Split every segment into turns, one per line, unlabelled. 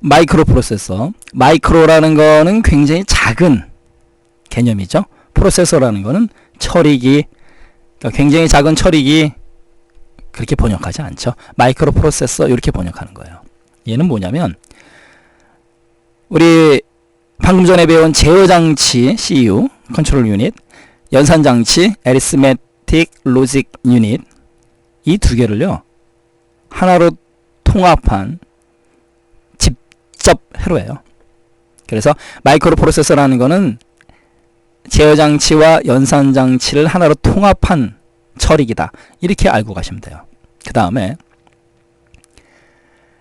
마이크로 프로세서. 마이크로라는 거는 굉장히 작은 개념이죠. 프로세서라는 거는 처리기, 그러니까 굉장히 작은 처리기, 그렇게 번역하지 않죠. 마이크로 프로세서 이렇게 번역하는 거예요. 얘는 뭐냐면 우리 방금 전에 배운 제어장치 CU 컨트롤 유닛, 연산장치 Arithmetic Logic Unit, 이 두 개를요 하나로 통합한 직접 회로예요. 그래서 마이크로 프로세서라는 거는 제어장치와 연산장치를 하나로 통합한 처리기다, 이렇게 알고 가시면 돼요. 그 다음에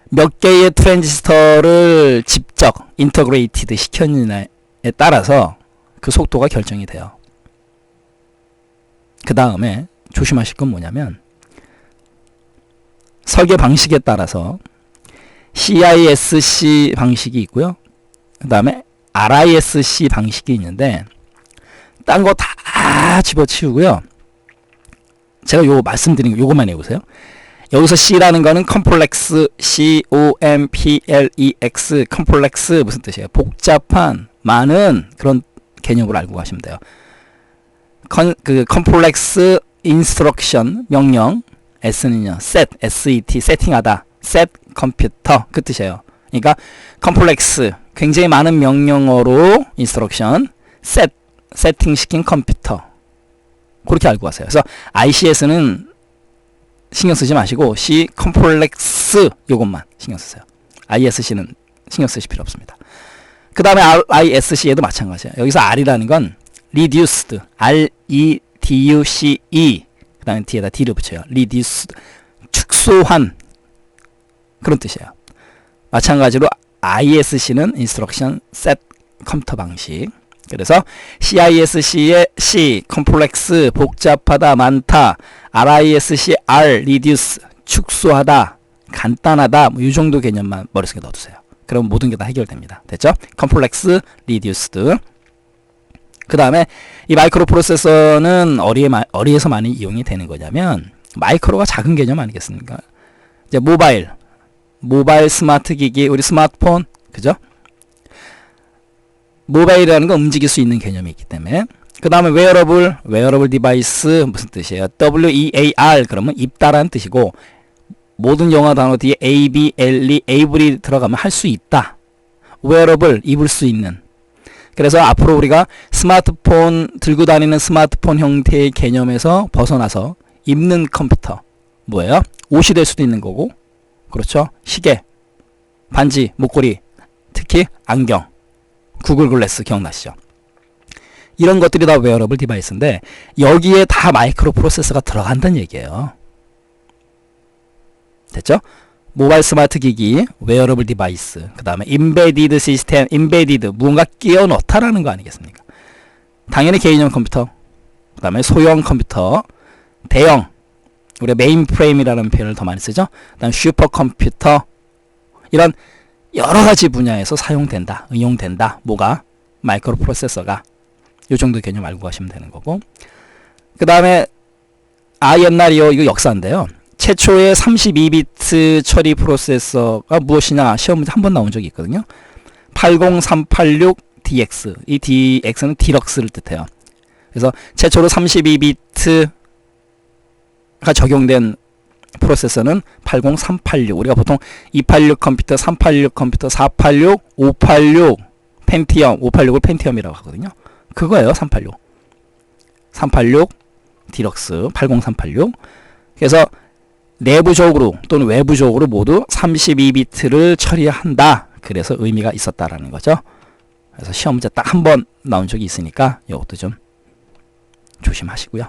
몇 개의 트랜지스터를 직접 인터그레이티드 시켰느냐에 따라서 그 속도가 결정이 돼요. 그 다음에 조심하실 건 뭐냐면 설계 방식에 따라서 CISC 방식이 있고요. 그 다음에 RISC 방식이 있는데 딴 거 다 집어치우고요. 제가 요거 말씀드린 거 요것만 해보세요. 여기서 C라는 거는 컴플렉스, COMPLEX, 컴플렉스 무슨 뜻이에요? 복잡한, 많은 그런 개념으로 알고 가시면 돼요. 그 컴플렉스 인스트럭션, 명령, S는요, set, SET, 세팅하다, set 컴퓨터, 그 뜻이에요. 그러니까 컴플렉스, 굉장히 많은 명령어로 인스트럭션, set, 세팅시킨 컴퓨터, 그렇게 알고 가세요. 그래서 ICS는 신경 쓰지 마시고 C 컴플렉스 요것만 신경 쓰세요. ISC는 신경 쓰실 필요 없습니다. 그 다음에 RISC에도 마찬가지예요. 여기서 R이라는 건 reduced, REDUCE, 그 다음에 뒤에다 D를 붙여요. reduced, 축소한, 그런 뜻이에요. 마찬가지로 ISC는 instruction set 컴퓨터 방식. 그래서 CISC의 C, 컴플렉스, 복잡하다, 많다, RISC, R, reduce, 축소하다, 간단하다, 뭐 이 정도 개념만 머릿속에 넣어두세요. 그럼 모든 게 다 해결됩니다. 됐죠? 컴플렉스, reduced. 그 다음에 이 마이크로 프로세서는 어디에서 많이 이용이 되는 거냐면 마이크로가 작은 개념 아니겠습니까? 이제 모바일 스마트 기기, 우리 스마트폰, 그죠? 모바일이라는 건 움직일 수 있는 개념이 있기 때문에. 그 다음에 웨어러블 디바이스, 무슨 뜻이에요? WEAR, 그러면 입다라는 뜻이고, 모든 영어 단어 뒤에 ABLE, able이 들어가면 할 수 있다. 웨어러블, 입을 수 있는. 그래서 앞으로 우리가 스마트폰, 들고 다니는 스마트폰 형태의 개념에서 벗어나서 입는 컴퓨터, 뭐예요? 옷이 될 수도 있는 거고, 그렇죠? 시계, 반지, 목걸이, 특히 안경, 구글 글래스 기억나시죠? 이런 것들이 다 웨어러블 디바이스인데 여기에 다 마이크로 프로세서가 들어간다는 얘기예요. 됐죠? 모바일 스마트 기기, 웨어러블 디바이스, 그 다음에 임베디드 시스템, 임베디드, 무언가 끼워 넣다라는 거 아니겠습니까? 당연히 개인용 컴퓨터, 그 다음에 소형 컴퓨터, 대형, 우리가 메인프레임이라는 표현을 더 많이 쓰죠? 그 다음에 슈퍼컴퓨터, 이런 여러 가지 분야에서 사용된다, 응용된다. 뭐가? 마이크로 프로세서가. 요 정도 개념 알고 가시면 되는 거고. 그 다음에 옛날이요, 이거 역사인데요. 최초의 32비트 처리 프로세서가 무엇이냐 시험 문제 한 번 나온 적이 있거든요. 80386DX. 이 DX는 디럭스를 뜻해요. 그래서 최초로 32비트가 적용된 프로세서는 80386. 우리가 보통 286 컴퓨터, 386 컴퓨터, 486, 586 펜티엄, 586을 펜티엄이라고 하거든요. 그거예요, 386. 386 디럭스, 80386. 그래서 내부적으로 또는 외부적으로 모두 32비트를 처리한다. 그래서 의미가 있었다라는 거죠. 그래서 시험 문제 딱 한 번 나온 적이 있으니까 이것도 좀 조심하시고요.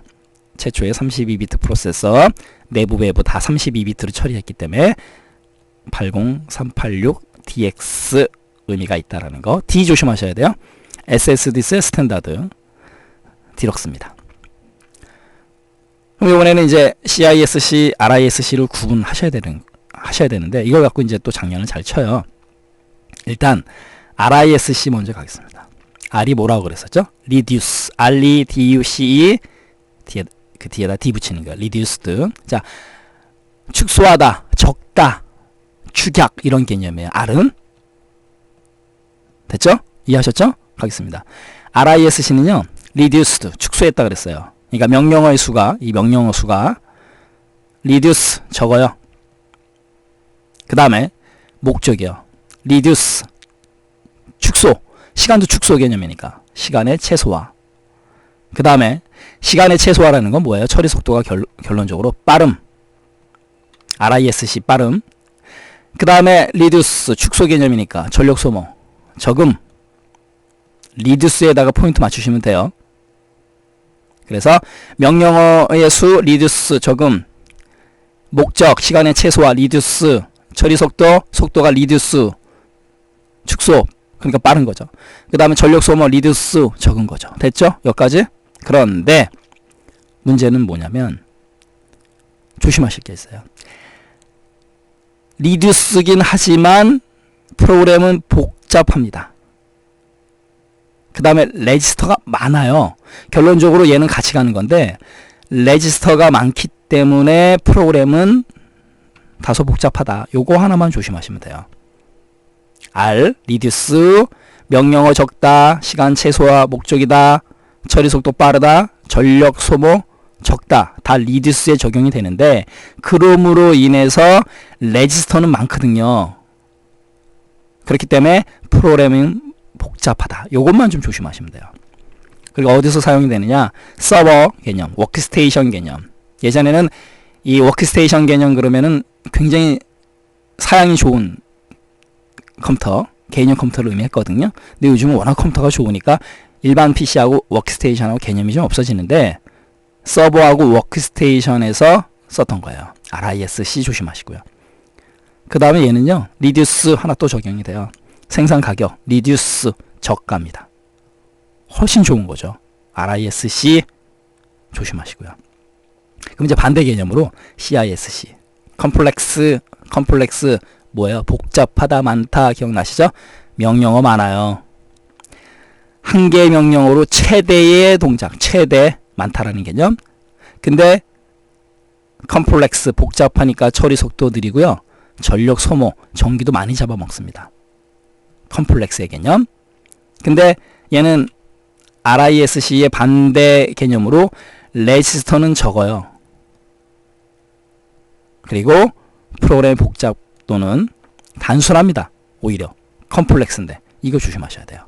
최초의 32비트 프로세서, 내부 외부 다 32비트로 처리했기 때문에 80386DX 의미가 있다라는 거. D 조심하셔야 돼요. SSD의 스탠다드 디럭스입니다. 그럼 이번에는 이제 CISC, RISC를 구분하셔야 되는데 이걸 갖고 이제 또 장난을 잘 쳐요. 일단 RISC 먼저 가겠습니다. R이 뭐라고 그랬었죠? reduce, REDUCE, 그 뒤에다 D 붙이는 거야. reduced. 자, 축소하다, 적다, 축약 이런 개념이에요. R은 됐죠? 이해하셨죠? 가겠습니다. RISC는요, reduced, 축소했다 그랬어요. 그러니까 명령어의 수가, 이 명령어 수가 reduce, 적어요. 그 다음에 목적이요. reduce, 축소, 시간도 축소 개념이니까 시간의 최소화. 그 다음에 시간의 최소화라는 건 뭐예요? 처리 속도가 결론적으로 빠름. RISC 빠름. 그 다음에 reduce, 축소 개념이니까 전력 소모, 저금. reduce에다가 포인트 맞추시면 돼요. 그래서 명령어의 수, reduce, 저금. 목적, 시간의 최소화, reduce. 처리 속도, 속도가 reduce. 축소, 그러니까 빠른 거죠. 그 다음에 전력 소모, reduce, 적은 거죠. 됐죠? 여기까지? 그런데 문제는 뭐냐면 조심하실 게 있어요. reduce긴 하지만 프로그램은 복잡합니다. 그 다음에 레지스터가 많아요. 결론적으로 얘는 같이 가는 건데 레지스터가 많기 때문에 프로그램은 다소 복잡하다. 요거 하나만 조심하시면 돼요. R, reduce, 명령어 적다, 시간 최소화, 목적이다, 처리 속도 빠르다, 전력 소모 적다. 다 reduce에 적용이 되는데 그럼으로 인해서 레지스터는 많거든요. 그렇기 때문에 프로그래밍은 복잡하다. 요것만 좀 조심하시면 돼요. 그리고 어디서 사용이 되느냐? 서버 개념, 워크스테이션 개념. 예전에는 이 워크스테이션 개념 그러면은 굉장히 사양이 좋은 컴퓨터, 개인용 컴퓨터를 의미했거든요. 근데 요즘은 워낙 컴퓨터가 좋으니까 일반 PC하고 워크스테이션하고 개념이 좀 없어지는데 서버하고 워크스테이션에서 썼던 거예요. RISC 조심하시고요. 그 다음에 얘는요, reduce 하나 또 적용이 돼요. 생산 가격, reduce 저가입니다. 훨씬 좋은 거죠. RISC 조심하시고요. 그럼 이제 반대 개념으로 CISC, 컴플렉스 뭐예요? 복잡하다, 많다 기억나시죠? 명령어 많아요. 한 개의 명령어로 최대의 동작, 최대 많다라는 개념. 근데 컴플렉스 복잡하니까 처리 속도 느리고요. 전력 소모, 전기도 많이 잡아먹습니다. 컴플렉스의 개념. 근데 얘는 RISC의 반대 개념으로 레지스터는 적어요. 그리고 프로그램의 복잡도는 단순합니다. 오히려 컴플렉스인데 이거 조심하셔야 돼요.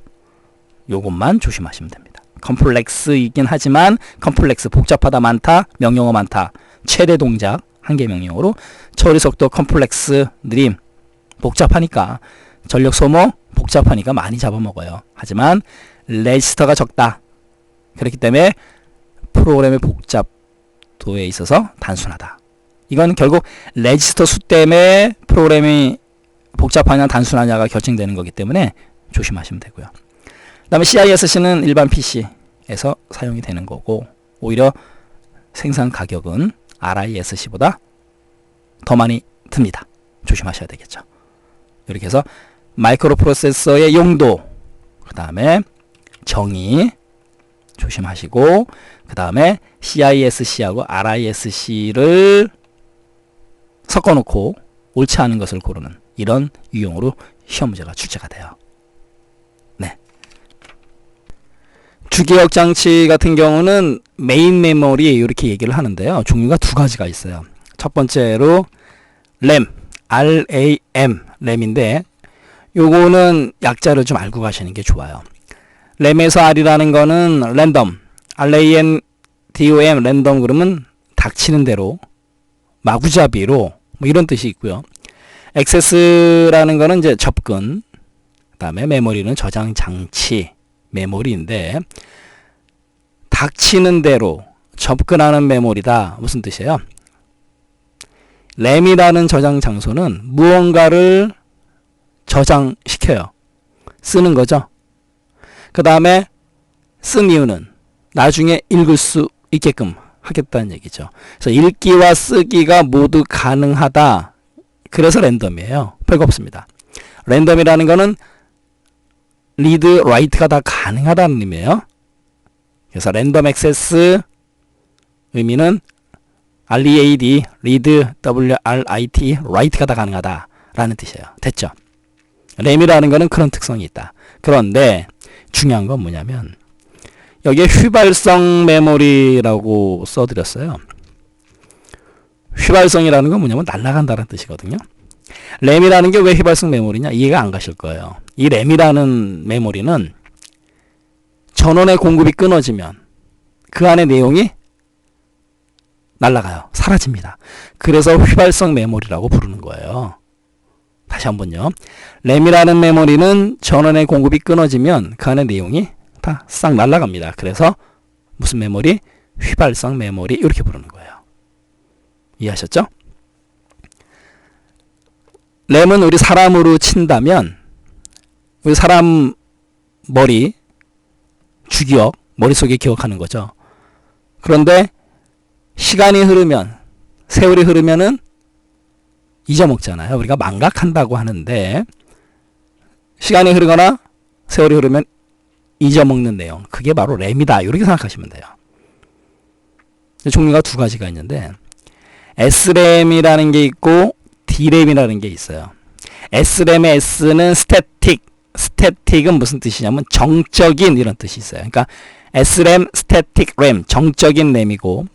요것만 조심하시면 됩니다. 컴플렉스이긴 하지만 컴플렉스 복잡하다, 많다, 명령어 많다, 최대 동작 한 개 명령어로 처리 속도 컴플렉스 느림, 복잡하니까 전력 소모 복잡하니까 많이 잡아먹어요. 하지만 레지스터가 적다. 그렇기 때문에 프로그램의 복잡도에 있어서 단순하다. 이건 결국 레지스터 수 때문에 프로그램이 복잡하냐 단순하냐가 결정되는 거기 때문에 조심하시면 되고요. 그 다음에 CISC는 일반 PC에서 사용이 되는 거고 오히려 생산 가격은 RISC보다 더 많이 듭니다. 조심하셔야 되겠죠. 이렇게 해서 마이크로 프로세서의 용도, 그 다음에 정의 조심하시고, 그 다음에 CISC하고 RISC를 섞어놓고 옳지 않은 것을 고르는 이런 유형으로 시험 문제가 출제가 돼요. 네. 주기억 장치 같은 경우는 메인 메모리 이렇게 얘기를 하는데요. 종류가 두 가지가 있어요. 첫 번째로 RAM, RAM, 램인데 요거는 약자를 좀 알고 가시는 게 좋아요. 램에서 R이라는 거는 랜덤, RANDOM, 랜덤 그러면 닥치는 대로 마구잡이로 뭐 이런 뜻이 있고요. 액세스라는 거는 이제 접근, 그 다음에 메모리는 저장 장치, 메모리인데 닥치는 대로 접근하는 메모리다. 무슨 뜻이에요? 램이라는 저장 장소는 무언가를 저장시켜요. 쓰는 거죠. 그 다음에 쓴 이유는 나중에 읽을 수 있게끔 하겠다는 얘기죠. 그래서 읽기와 쓰기가 모두 가능하다. 그래서 랜덤이에요. 별거 없습니다. 랜덤이라는 거는 리드, 라이트가 다 가능하다는 의미예요. 그래서 랜덤 액세스 의미는 READ, read, WRIT, write가 다 가능하다라는 뜻이에요. 됐죠? 램이라는 거는 그런 특성이 있다. 그런데 중요한 건 뭐냐면 여기에 휘발성 메모리라고 써드렸어요. 휘발성이라는 건 뭐냐면 날아간다는 뜻이거든요. 램이라는 게 왜 휘발성 메모리냐? 이해가 안 가실 거예요. 이 램이라는 메모리는 전원의 공급이 끊어지면 그 안에 내용이 날아가요. 사라집니다. 그래서 휘발성 메모리라고 부르는 거예요. 다시 한번요. 램이라는 메모리는 전원의 공급이 끊어지면 그 안에 내용이 다 싹 날아갑니다. 그래서 무슨 메모리? 휘발성 메모리 이렇게 부르는 거예요. 이해하셨죠? 램은 우리 사람으로 친다면 우리 사람 머리, 주기억, 머릿속에 기억하는 거죠. 그런데 시간이 흐르면, 세월이 흐르면은 잊어먹잖아요. 우리가 망각한다고 하는데 시간이 흐르거나 세월이 흐르면 잊어먹는 내용, 그게 바로 램이다. 이렇게 생각하시면 돼요. 종류가 두 가지가 있는데 SRAM이라는 게 있고 DRAM이라는 게 있어요. SRAM의 S는 스태틱, 스태틱은 무슨 뜻이냐면 정적인 이런 뜻이 있어요. 그러니까 SRAM, 스태틱 램, 정적인 램이고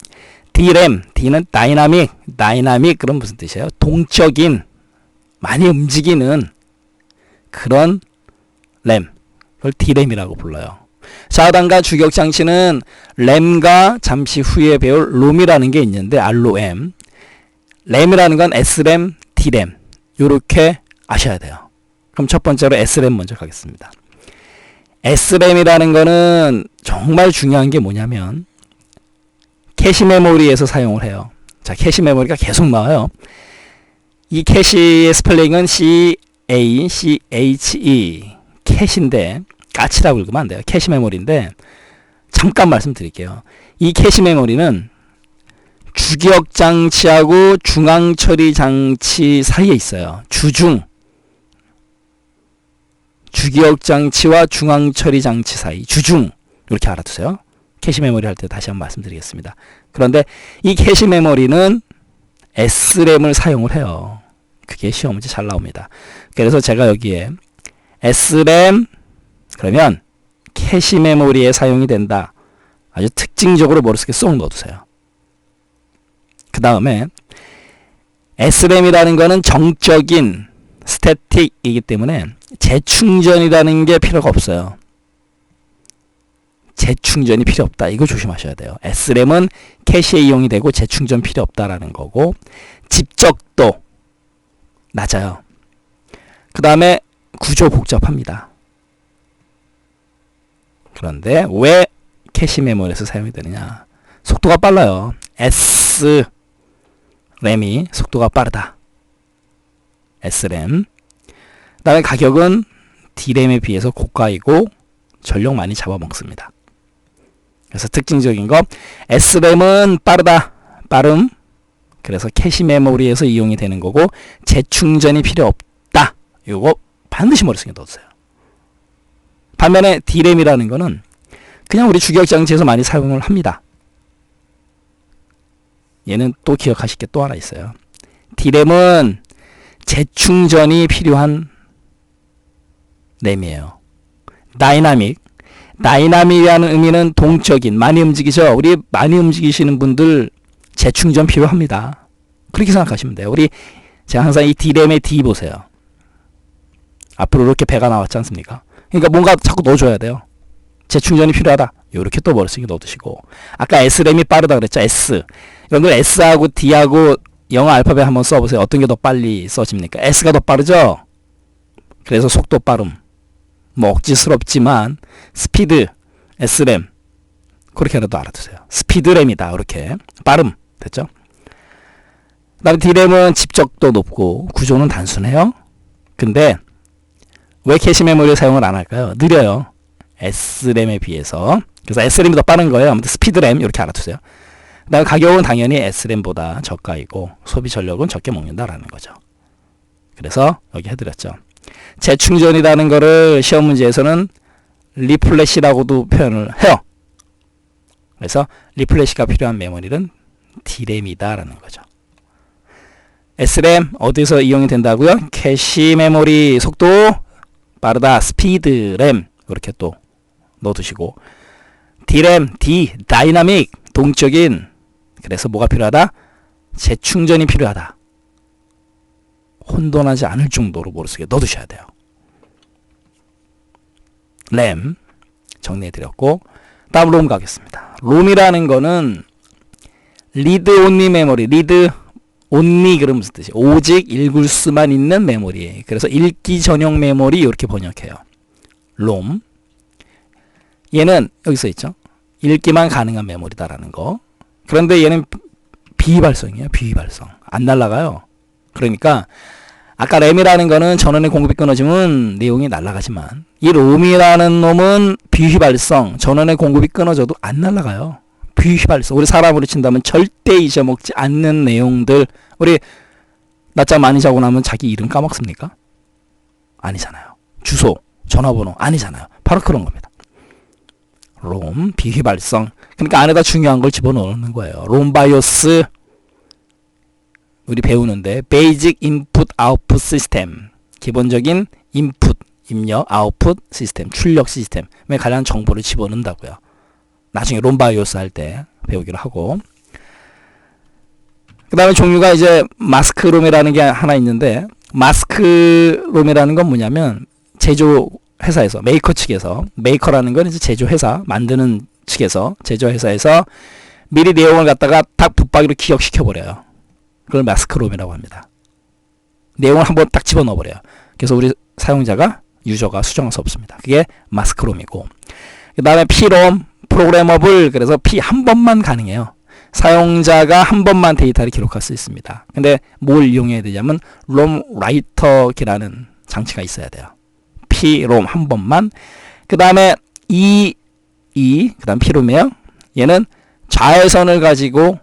DRAM, D는 다이나믹, 다이나믹 그런 무슨 뜻이에요? 동적인, 많이 움직이는 그런 램, 그걸 DRAM이라고 불러요. 자단과 주격장치는 램과 잠시 후에 배울 롬이라는 게 있는데 ROM, 램이라는 건 SRAM, DRAM 요렇게 아셔야 돼요. 그럼 첫 번째로 SRAM 먼저 가겠습니다. SRAM이라는 거는 정말 중요한 게 뭐냐면 캐시 메모리에서 사용을 해요. 자, 캐시 메모리가 계속 나와요. 이 캐시의 스펠링은 C-A-C-H-E 캐시인데 까치라고 읽으면 안 돼요. 캐시 메모리인데 잠깐 말씀드릴게요. 이 캐시 메모리는 주기억 장치하고 중앙 처리 장치 사이에 있어요. 주기억 장치와 중앙 처리 장치 사이, 주중 이렇게 알아두세요. 캐시 메모리 할 때 다시 한번 말씀드리겠습니다. 그런데 이 캐시 메모리는 SRAM을 사용을 해요. 그게 시험 문제 잘 나옵니다. 그래서 제가 여기에 SRAM 그러면 캐시 메모리에 사용이 된다. 아주 특징적으로 머릿속에 쏙 넣어두세요. 그 다음에 SRAM이라는 거는 정적인 스태틱이기 때문에 재충전이라는 게 필요가 없어요. 재충전이 필요 없다. 이거 조심하셔야 돼요. SRAM은 캐시에 이용이 되고 재충전 필요 없다라는 거고 집적도 낮아요. 그 다음에 구조 복잡합니다. 그런데 왜 캐시 메모리에서 사용이 되느냐? 속도가 빨라요. SRAM이 속도가 빠르다. SRAM. 그 다음에 가격은 DRAM에 비해서 고가이고 전력 많이 잡아먹습니다. 그래서 특징적인 거 SRAM은 빠르다. 빠름. 그래서 캐시 메모리에서 이용이 되는 거고 재충전이 필요 없다. 이거 반드시 머릿속에 넣어두세요. 반면에 DRAM이라는 거는 그냥 우리 주기억 장치에서 많이 사용을 합니다. 얘는 또 기억하실 게 또 하나 있어요. DRAM은 재충전이 필요한 램이에요. 다이나믹이라는 의미는 동적인, 많이 움직이죠. 우리 많이 움직이시는 분들 재충전 필요합니다. 그렇게 생각하시면 돼요. 제가 항상 이 DRAM의 D 보세요. 앞으로 이렇게 배가 나왔지 않습니까? 그러니까 뭔가 자꾸 넣어줘야 돼요. 재충전이 필요하다. 이렇게 또 머릿속에 넣어두시고, 아까 SRAM이 빠르다 그랬죠. S. 여러분들 S하고 D하고 영어 알파벳 한번 써보세요. 어떤 게 더 빨리 써집니까? S가 더 빠르죠? 그래서 속도 빠름. 뭐 억지스럽지만 스피드, SRAM 그렇게라도 알아두세요. 스피드램이다. 이렇게 빠름. 됐죠? 그 다음에 D램은 집적도 높고 구조는 단순해요. 근데 왜 캐시 메모리 사용을 안 할까요? 느려요. SRAM에 비해서. 그래서 SRAM이 더 빠른 거예요. 아무튼 스피드램 이렇게 알아두세요. 그 다음에 가격은 당연히 SRAM보다 저가이고 소비 전력은 적게 먹는다라는 거죠. 그래서 여기 해드렸죠. 재충전이라는 거를 시험 문제에서는 리플래시라고도 표현을 해요. 그래서 리플래시가 필요한 메모리는 D램이다라는 거죠. SRAM 어디서 이용이 된다고요? 캐시 메모리 속도 빠르다, 스피드, 램 이렇게 또 넣어두시고 D램, D, 다이나믹, 동적인. 그래서 뭐가 필요하다? 재충전이 필요하다. 혼돈하지 않을 정도로 머릿속에 넣어두셔야 돼요. 램 정리해드렸고 다음 롬 가겠습니다. 롬이라는 거는 리드 온리 메모리, 리드 온리 그럼 무슨 뜻이에요? 오직 읽을 수만 있는 메모리. 그래서 읽기 전용 메모리 이렇게 번역해요. 롬. 얘는 여기 써 있죠. 읽기만 가능한 메모리다라는 거. 그런데 얘는 비발성이에요. 비발성. 안 날아가요. 그러니까 아까 램이라는 거는 전원의 공급이 끊어지면 내용이 날아가지만 이 롬이라는 놈은 비휘발성, 전원의 공급이 끊어져도 안 날아가요. 비휘발성. 우리 사람으로 친다면 절대 잊어먹지 않는 내용들. 우리 낮잠 많이 자고 나면 자기 이름 까먹습니까? 아니잖아요. 주소, 전화번호 아니잖아요. 바로 그런 겁니다. 롬, 비휘발성. 그러니까 안에다 중요한 걸 집어넣는 거예요. 롬바이오스 우리 배우는데 베이직 인풋 아웃풋 시스템, 기본적인 인풋, 입력, 아웃풋 시스템, 출력 시스템에 관한 정보를 집어넣는다고요. 나중에 롬바이오스 할 때 배우기로 하고. 그 다음에 종류가 이제 마스크롬이라는 게 하나 있는데, 마스크롬이라는 건 뭐냐면 제조 회사에서, 메이커 측에서, 메이커라는 건 이제 제조 회사 만드는 측에서, 제조 회사에서 미리 내용을 갖다가 딱 붙박이로 기억시켜 버려요. 그걸 마스크롬이라고 합니다. 내용을 한번 딱 집어넣어 버려요. 그래서 우리 사용자가, 유저가 수정할 수 없습니다. 그게 마스크롬이고, 그 다음에 P롬, 프로그래머블. 그래서 P 한 번만 가능해요. 사용자가 한 번만 데이터를 기록할 수 있습니다. 근데 뭘 이용해야 되냐면 롬 라이터기라는 장치가 있어야 돼요. P롬 한 번만. 그 다음에 그 다음 P롬이에요. 얘는 자외선을 가지고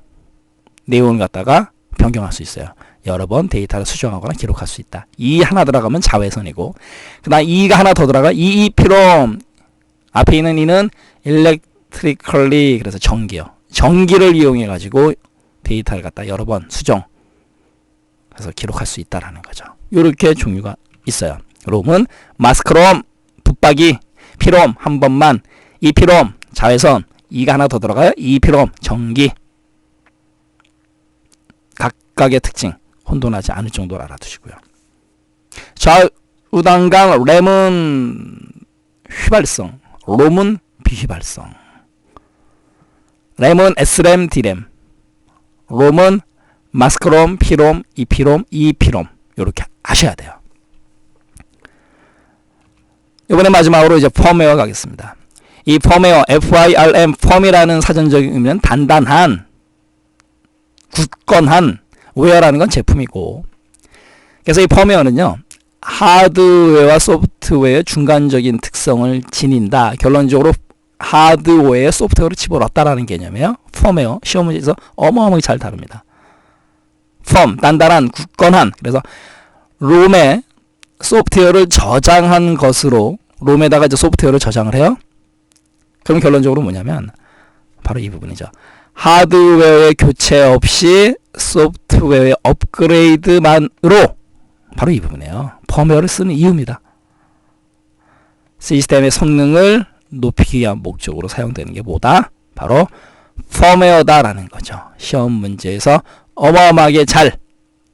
내용을 갖다가 변경할 수 있어요. 여러 번 데이터를 수정하거나 기록할 수 있다. 하나 들어가면 자외선이고, 그 다음 E가 하나 더 들어가. P롬. 앞에 있는 E는 electrically, 그래서 전기요. 전기를 이용해 가지고 데이터를 갖다 여러 번 수정, 그래서 기록할 수 있다라는 거죠. 이렇게 종류가 있어요. 롬은 마스크롬, 붙박이, P롬 한 번만, P롬 자외선, E가 하나 더 들어가요. P롬 전기. 각각의 특징 혼돈하지 않을 정도로 알아두시고요. 좌우단강 램은 휘발성, 롬은 비휘발성. 램은 S램, D램. 롬은 마스크롬, P롬, P롬, P롬. 이렇게 아셔야 돼요. 이번에 마지막으로 이제 펌웨어 가겠습니다. 이 펌웨어, FIRM, 펌이라는 사전적 의미는 단단한, 굳건한, 웨어라는 건 제품이고, 그래서 이 펌웨어는요, 하드웨어와 소프트웨어의 중간적인 특성을 지닌다. 결론적으로 하드웨어에 소프트웨어를 집어넣었다라는 개념이에요. 펌웨어, 시험 문제에서 어마어마하게 잘 다룹니다. 펌, 단단한, 굳건한. 그래서 롬에 소프트웨어를 저장한 것으로, 롬에다가 이제 소프트웨어를 저장을 해요. 그럼 결론적으로 뭐냐면 바로 이 부분이죠. 하드웨어의 교체 없이 소프트웨어의 업그레이드만으로, 바로 이 부분이에요. 펌웨어를 쓰는 이유입니다. 시스템의 성능을 높이기 위한 목적으로 사용되는 게 뭐다? 바로 펌웨어다라는 거죠. 시험 문제에서 어마어마하게 잘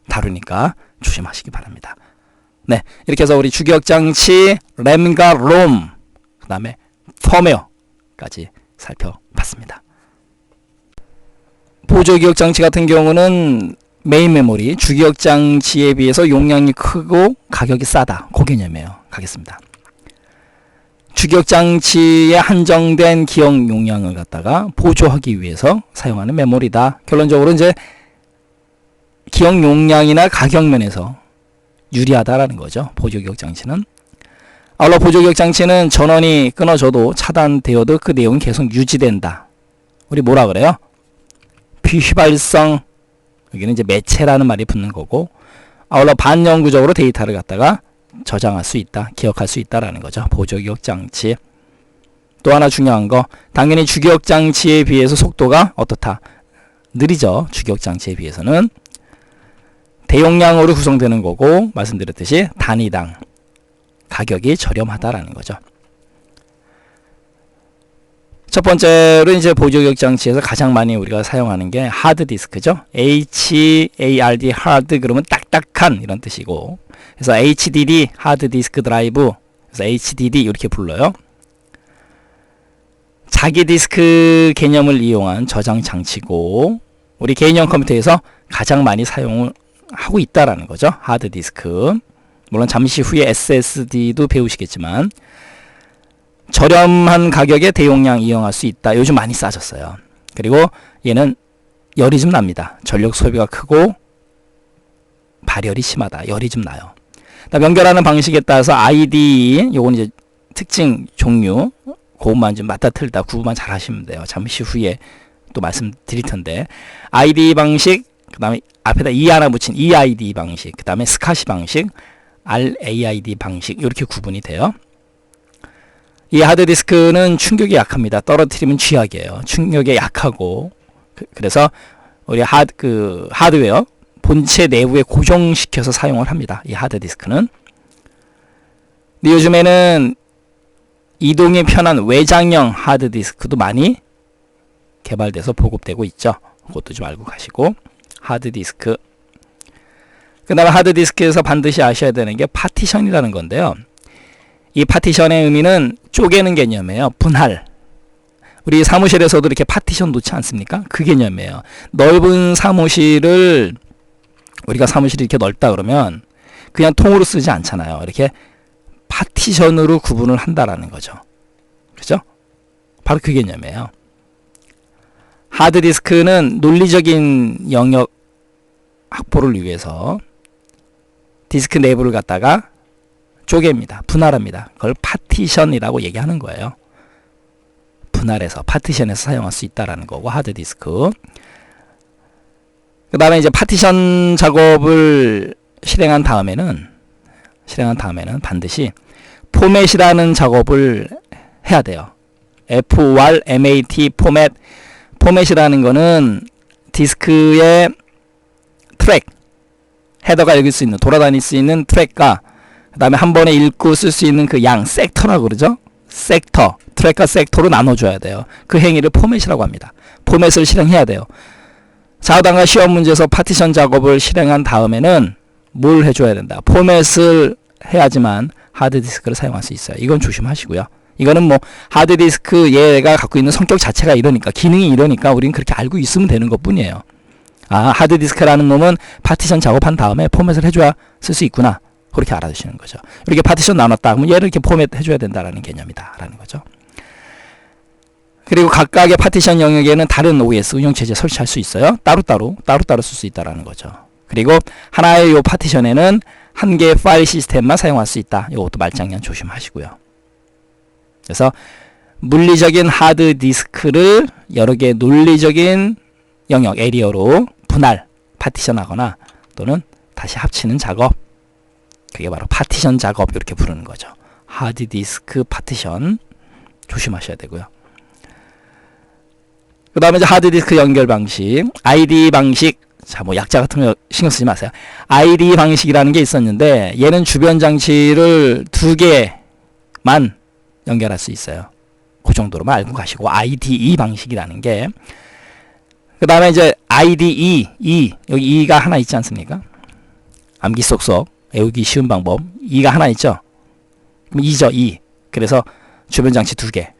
다루니까 조심하시기 바랍니다. 네, 이렇게 해서 우리 주기억장치, 램과 롬, 그 다음에 펌웨어까지 살펴봤습니다. 보조기억장치 같은 경우는 메인 메모리, 주기억장치에 비해서 용량이 크고 가격이 싸다. 그 개념이에요. 가겠습니다. 주기억장치의 한정된 기억 용량을 갖다가 보조하기 위해서 사용하는 메모리다. 결론적으로 이제 기억 용량이나 가격 면에서 유리하다라는 거죠. 보조기억장치는. 아울러 보조기억장치는 전원이 끊어져도 차단되어도 그 내용이 계속 유지된다. 우리 뭐라 그래요? 비휘발성. 여기는 이제 매체라는 말이 붙는 거고, 아울러 반영구적으로 데이터를 갖다가 저장할 수 있다, 기억할 수 있다라는 거죠. 보조기억장치. 또 하나 중요한 거, 당연히 주기억장치에 비해서 속도가 어떻다? 느리죠. 주기억장치에 비해서는. 대용량으로 구성되는 거고, 말씀드렸듯이 단위당 가격이 저렴하다라는 거죠. 첫 번째로 이제 보조기억 장치에서 가장 많이 우리가 사용하는 게 하드디스크죠. HARD, hard 그러면 딱딱한 이런 뜻이고, 그래서 HDD, 하드디스크 드라이브, 그래서 HDD 이렇게 불러요. 자기 디스크 개념을 이용한 저장 장치고, 우리 개인용 컴퓨터에서 가장 많이 사용을 하고 있다라는 거죠. 하드디스크. 물론 잠시 후에 SSD도 배우시겠지만, 저렴한 가격에 대용량 이용할 수 있다. 요즘 많이 싸졌어요. 그리고 얘는 열이 좀 납니다. 전력 소비가 크고 발열이 심하다. 열이 좀 나요. 연결하는 방식에 따라서 ID, 요건 이제 특징 종류, 그것만 좀 맞다 틀다 구분만 잘 하시면 돼요. 잠시 후에 또 말씀드릴 텐데, ID 방식, 그 다음에 앞에다 E 하나 붙인 EID 방식, 그 다음에 스카시 방식, RAID 방식, 이렇게 구분이 돼요. 이 하드디스크는 충격이 약합니다. 떨어뜨리면 쥐약이에요. 충격에 약하고, 그래서 우리 하드웨어 본체 내부에 고정시켜서 사용을 합니다. 이 하드디스크는. 근데 요즘에는 이동이 편한 외장형 하드디스크도 많이 개발돼서 보급되고 있죠. 그것도 좀 알고 가시고. 하드디스크. 그 다음에 하드디스크에서 반드시 아셔야 되는 게 파티션이라는 건데요. 이 파티션의 의미는 쪼개는 개념이에요. 분할. 우리 사무실에서도 이렇게 파티션 놓지 않습니까? 그 개념이에요. 넓은 사무실을, 우리가 사무실이 이렇게 넓다 그러면 그냥 통으로 쓰지 않잖아요. 이렇게 파티션으로 구분을 한다라는 거죠. 그죠? 바로 그 개념이에요. 하드디스크는 논리적인 영역 확보를 위해서 디스크 내부를 갖다가 쪼갭니다. 분할합니다. 그걸 파티션이라고 얘기하는 거예요. 분할해서, 파티션에서 사용할 수 있다라는 거고, 하드디스크. 그 다음에 이제 파티션 작업을 실행한 다음에는 반드시 포맷이라는 작업을 해야 돼요. FORMAT, 포맷이라는 거는 디스크의 트랙, 헤더가 읽을 수 있는, 돌아다닐 수 있는 트랙과 그 다음에 한 번에 읽고 쓸 수 있는 그 양, 섹터라고 그러죠? 섹터, 트랙과 섹터로 나눠줘야 돼요. 그 행위를 포맷이라고 합니다. 포맷을 실행해야 돼요. 자우당과 시험 문제에서 파티션 작업을 실행한 다음에는 뭘 해줘야 된다? 포맷을 해야지만 하드디스크를 사용할 수 있어요. 이건 조심하시고요. 이거는 뭐 하드디스크 얘가 갖고 있는 성격 자체가 이러니까, 기능이 이러니까 우리는 그렇게 알고 있으면 되는 것 뿐이에요. 아, 하드디스크라는 놈은 파티션 작업한 다음에 포맷을 해줘야 쓸 수 있구나. 그렇게 알아두시는 거죠. 이렇게 파티션 나눴다 그러면 얘를 이렇게 포맷 해줘야 된다라는 개념이다 라는 거죠. 그리고 각각의 파티션 영역에는 다른 OS 운영체제 설치할 수 있어요. 따로따로 쓸 수 있다라는 거죠. 그리고 하나의 요 파티션에는 한 개의 파일 시스템만 사용할 수 있다. 이것도 말장난 조심하시고요. 그래서 물리적인 하드디스크를 여러 개의 논리적인 영역, 에리어로 분할, 파티션하거나 또는 다시 합치는 작업, 그게 바로 파티션 작업, 이렇게 부르는 거죠. 하드디스크 파티션 조심하셔야 되고요. 그 다음에 이제 하드디스크 연결 방식, ID 방식. 자, 뭐 약자 같은 거 신경 쓰지 마세요. ID 방식이라는 게 있었는데 얘는 주변 장치를 2개만 연결할 수 있어요. 그 정도로만 알고 가시고, IDE 방식이라는 게, 그 다음에 이제 IDE, 여기 E가 하나 있지 않습니까? 암기 쏙쏙 외우기 쉬운 방법, E가 하나 있죠? 그럼 E죠, E. 그래서 주변 장치 2개.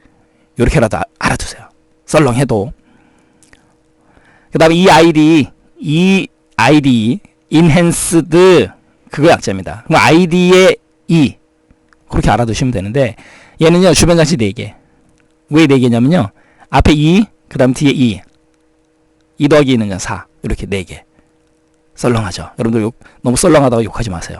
요렇게라도 알아두세요. 썰렁해도. 그 다음에 EID, Enhanced, 그거 약자입니다. 그럼 ID의 E. 그렇게 알아두시면 되는데, 얘는요, 주변 장치 4개. 왜 4개냐면요, 앞에 E, 그 다음 뒤에 E. 2 더하기 2는 4. 이렇게 4개. 썰렁하죠? 여러분들 너무 썰렁하다고 욕하지 마세요.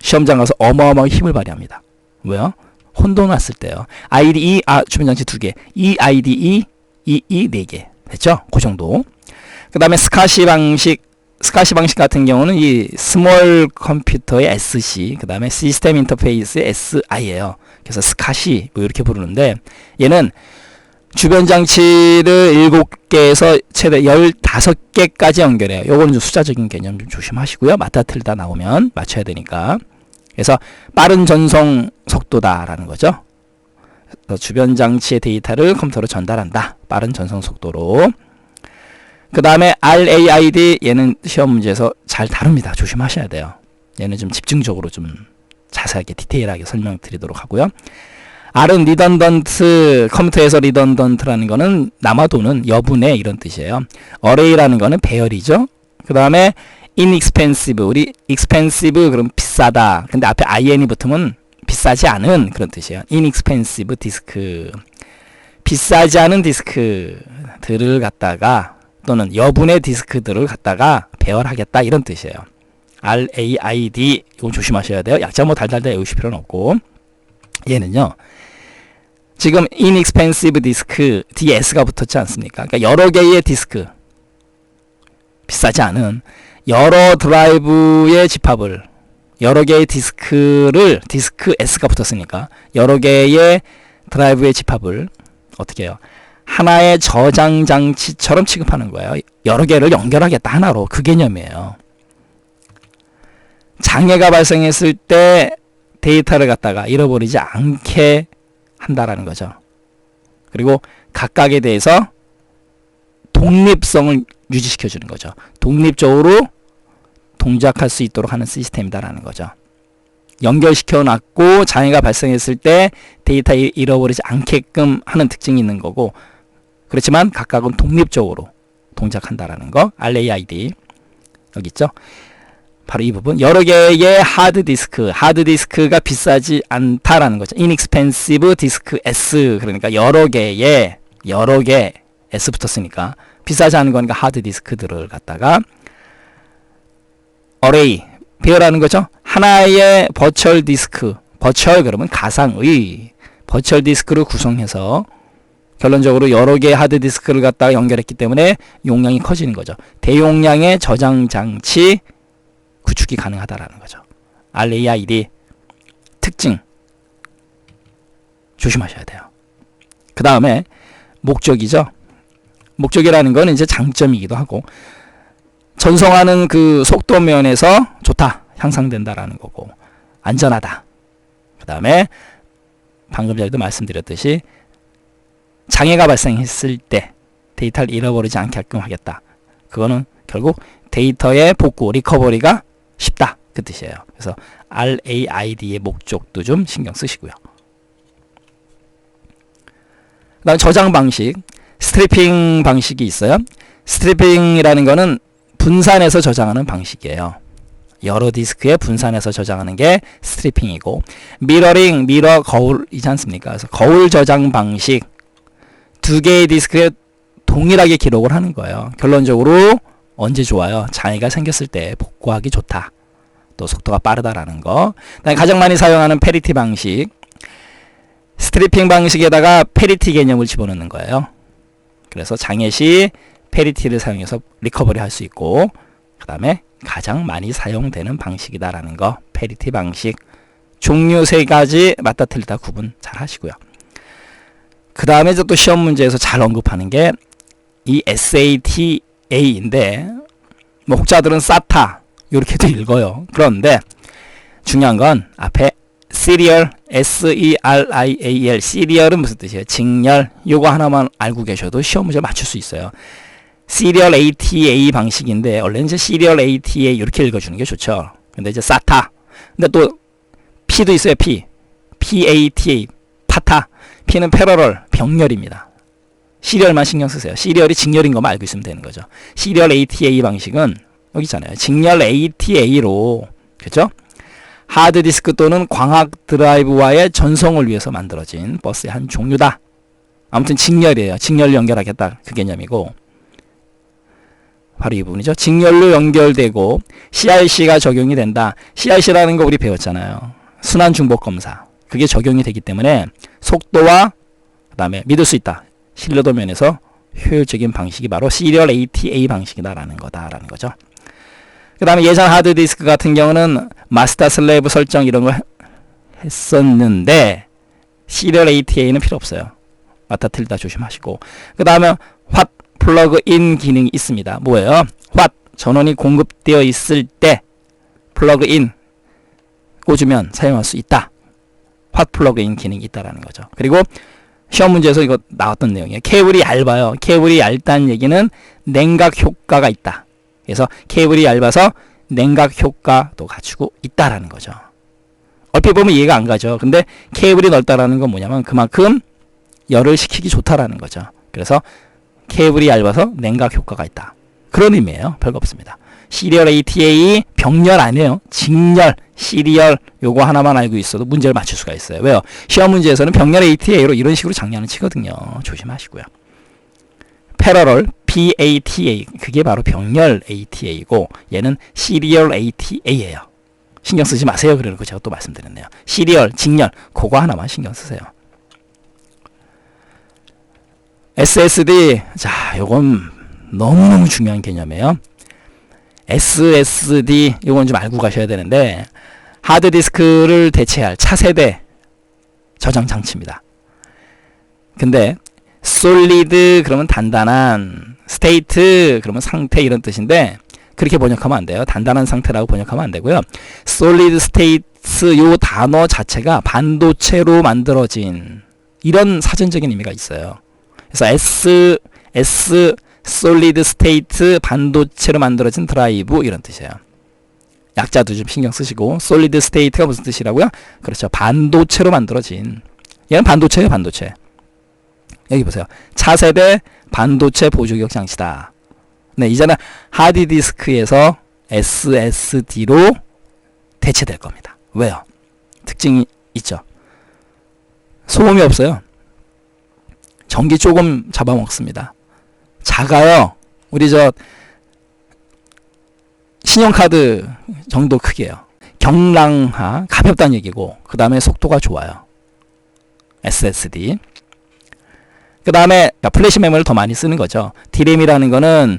시험장 가서 어마어마하게 힘을 발휘합니다. 왜요? 혼돈 났을 때요. IDE, 주변 장치 2개. EIDE, EE 4개. 됐죠? 그 정도. 그 다음에 스카시 방식 같은 경우는 이 스몰 컴퓨터의 SC, 그 다음에 시스템 인터페이스의 SI예요. 그래서 스카시, 뭐 이렇게 부르는데, 얘는 주변 장치를 7개에서 최대 15개까지 연결해요. 요거는 좀 숫자적인 개념 좀 조심하시고요. 맞다 틀다 나오면 맞춰야 되니까. 그래서 빠른 전송 속도다라는 거죠. 주변 장치의 데이터를 컴퓨터로 전달한다. 빠른 전송 속도로. 그 다음에 RAID, 얘는 시험 문제에서 잘 다룹니다. 조심하셔야 돼요. 얘는 좀 집중적으로 좀 자세하게 디테일하게 설명드리도록 하고요. R은 리던던트, 컴퓨터에서 리던던트라는 거는 남아도는 여분의 이런 뜻이에요. Array라는 거는 배열이죠. 그 다음에 inexpensive, 우리 expensive 그럼 비싸다. 근데 앞에 in이 붙으면 비싸지 않은 그런 뜻이에요. inexpensive 디스크, 비싸지 않은 디스크들을 갖다가 또는 여분의 디스크들을 갖다가 배열하겠다 이런 뜻이에요. RAID, 이건 조심하셔야 돼요. 약자 뭐 달달달 외우실 필요는 없고. 얘는요, 지금 inexpensive 디스크 DS가 붙었지 않습니까? 그러니까 여러 개의 디스크, 비싸지 않은 여러 드라이브의 집합을, 여러 개의 디스크를, 디스크 S가 붙었으니까 여러 개의 드라이브의 집합을 어떻게 해요? 하나의 저장 장치처럼 취급하는 거예요. 여러 개를 연결하겠다, 하나로. 그 개념이에요. 장애가 발생했을 때 데이터를 갖다가 잃어버리지 않게 한다라는 거죠. 그리고 각각에 대해서 독립성을 유지시켜 주는 거죠. 독립적으로 동작할 수 있도록 하는 시스템이다라는 거죠. 연결시켜 놨고 장애가 발생했을 때 데이터 잃어버리지 않게끔 하는 특징이 있는 거고, 그렇지만 각각은 독립적으로 동작한다라는 거. RAID 여기 있죠. 바로 이 부분. 여러 개의 하드디스크가 비싸지 않다라는 거죠. inexpensive 디스크 S, 그러니까 여러 개 S 붙었으니까 비싸지 않은 거니까 하드디스크들을 갖다가 array, 배열하는 거죠. 하나의 버추얼 디스크, 버추얼 그러면 가상의 버추얼 디스크를 구성해서 결론적으로 여러 개의 하드디스크를 갖다가 연결했기 때문에 용량이 커지는 거죠. 대용량의 저장 장치 구축이 가능하다라는 거죠. RAID 특징 조심하셔야 돼요. 그 다음에 목적이죠. 목적이라는 건 이제 장점이기도 하고, 전송하는 그 속도 면에서 좋다, 향상된다라는 거고, 안전하다. 그 다음에 방금 전에도 말씀드렸듯이 장애가 발생했을 때 데이터를 잃어버리지 않게끔 하겠다. 그거는 결국 데이터의 복구, 리커버리가 쉽다, 그 뜻이에요. 그래서 RAID의 목적도 좀 신경 쓰시고요. 그 다음 저장 방식, 스트리핑 방식이 있어요. 스트리핑이라는 거는 분산해서 저장하는 방식이에요. 여러 디스크에 분산해서 저장하는 게 스트리핑이고, 미러링, 미러 거울이지 않습니까? 그래서 거울 저장 방식, 두 개의 디스크에 동일하게 기록을 하는 거예요. 결론적으로 언제 좋아요? 장애가 생겼을 때 복구하기 좋다. 또 속도가 빠르다라는 거. 그다음에 가장 많이 사용하는 페리티 방식, 스트리핑 방식에다가 페리티 개념을 집어넣는 거예요. 그래서 장애 시 페리티를 사용해서 리커버리 할 수 있고, 그 다음에 가장 많이 사용되는 방식이다라는 거, 페리티 방식. 종류 세 가지 맞다 틀리다 구분 잘 하시고요. 그 다음에 또 시험 문제에서 잘 언급하는 게 이 SATA인데, 뭐 혹자들은 SATA 이렇게도 읽어요. 그런데 중요한 건 앞에 serial, SERIAL, serial은 무슨 뜻이에요? 직렬. 요거 하나만 알고 계셔도 시험 문제 맞출 수 있어요. serial ATA 방식인데 원래는 이제 serial ATA 이렇게 읽어주는 게 좋죠. 근데 이제 SATA. 근데 또 P도 있어요. PATA, 파타. P는 패러럴, 병렬입니다. 시리얼만 신경 쓰세요. 시리얼이 직렬인 것만 알고 있으면 되는 거죠. 시리얼 ATA 방식은 여기 있잖아요. 직렬 ATA로, 그렇죠? 하드디스크 또는 광학 드라이브와의 전송을 위해서 만들어진 버스의 한 종류다. 아무튼 직렬이에요. 직렬로 연결하겠다, 그 개념이고, 바로 이 부분이죠. 직렬로 연결되고 CRC가 적용이 된다. CRC라는 거 우리 배웠잖아요. 순환 중복 검사. 그게 적용이 되기 때문에 속도와 그 다음에 믿을 수 있다, 신뢰도 면에서 효율적인 방식이 바로 시리얼 ATA 방식이다라는 거다라는 거죠. 그 다음에 예전 하드디스크 같은 경우는 마스터 슬레이브 설정 이런 걸 했었는데 시리얼 ATA는 필요 없어요. 맞다 틀리다 조심하시고, 그 다음에 what 플러그인 기능이 있습니다. 뭐예요? what 전원이 공급되어 있을 때 플러그인, 꽂으면 사용할 수 있다. 핫 플러그인 기능이 있다라는 거죠. 그리고 시험 문제에서 이거 나왔던 내용이에요. 케이블이 얇아요. 케이블이 얇다는 얘기는 냉각 효과가 있다. 그래서 케이블이 얇아서 냉각 효과도 갖추고 있다라는 거죠. 얼핏 보면 이해가 안 가죠. 근데 케이블이 넓다라는 건 뭐냐면 그만큼 열을 식히기 좋다라는 거죠. 그래서 케이블이 얇아서 냉각 효과가 있다. 그런 의미예요. 별거 없습니다. 시리얼 ATA 병렬 아니에요. 직렬, 시리얼 요거 하나만 알고 있어도 문제를 맞출 수가 있어요. 왜요? 시험 문제에서는 병렬 ATA로 이런 식으로 장난을 치거든요. 조심하시고요. 패러럴 PATA 그게 바로 병렬 ATA고 얘는 시리얼 ATA예요. 신경 쓰지 마세요. 그러고 제가 또 말씀드렸네요. 시리얼, 직렬 그거 하나만 신경 쓰세요. SSD 자 요건 너무너무 중요한 개념이에요. SSD 이건 좀 알고 가셔야 되는데 하드디스크를 대체할 차세대 저장 장치입니다. 근데 솔리드 그러면 단단한, 스테이트 그러면 상태 이런 뜻인데 그렇게 번역하면 안 돼요. 단단한 상태라고 번역하면 안 되고요. 솔리드 스테이트 요 단어 자체가 반도체로 만들어진 이런 사전적인 의미가 있어요. 그래서 솔리드 스테이트 반도체로 만들어진 드라이브 이런 뜻이에요. 약자도 좀 신경 쓰시고 솔리드 스테이트가 무슨 뜻이라고요? 그렇죠. 반도체로 만들어진 얘는 반도체예요. 반도체. 여기 보세요. 차세대 반도체 보조기억 장치다. 네, 이제는 하드디스크에서 SSD로 대체될 겁니다. 왜요? 특징이 있죠. 소음이 없어요. 전기 조금 잡아먹습니다. 작아요. 우리 신용카드 정도 크기예요. 경량화, 가볍다는 얘기고 그 다음에 속도가 좋아요. SSD. 그 다음에 플래시 메모리를 더 많이 쓰는 거죠. D램이라는 거는